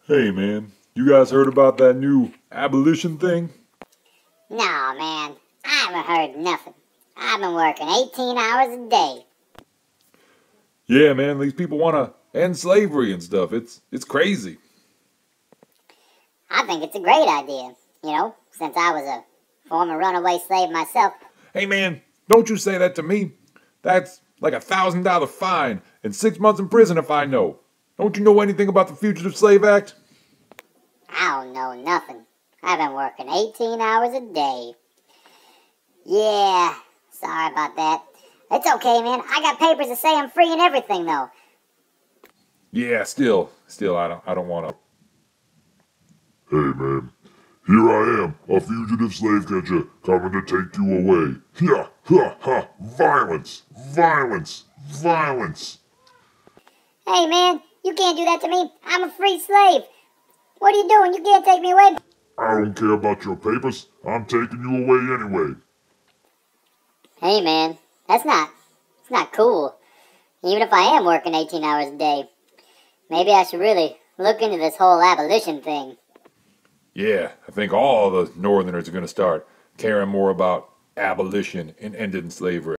Hey man, you guys heard about that new abolition thing? Nah, man, I haven't heard nothing. I've been working 18 hours a day. Yeah man, these people want to end slavery and stuff. It's crazy. I think it's a great idea, since I was a former runaway slave myself. Hey man, don't you say that to me. That's like $1,000 fine and 6 months in prison if I know. Don't you know anything about the Fugitive Slave Act? I don't know nothing. I've been working 18 hours a day. Yeah, sorry about that. It's okay, man. I got papers that say I'm free and everything, though. Yeah, still, I don't want to. Hey man, here I am, a fugitive slave catcher, coming to take you away. Ha ha ha! Violence! Violence! Violence! Hey, man, you can't do that to me. I'm a free slave. What are you doing? You can't take me away. I don't care about your papers. I'm taking you away anyway. Hey, man, it's not cool. Even if I am working 18 hours a day. Maybe I should really look into this whole abolition thing. Yeah, I think all the Northerners are going to start caring more about abolition and ending slavery.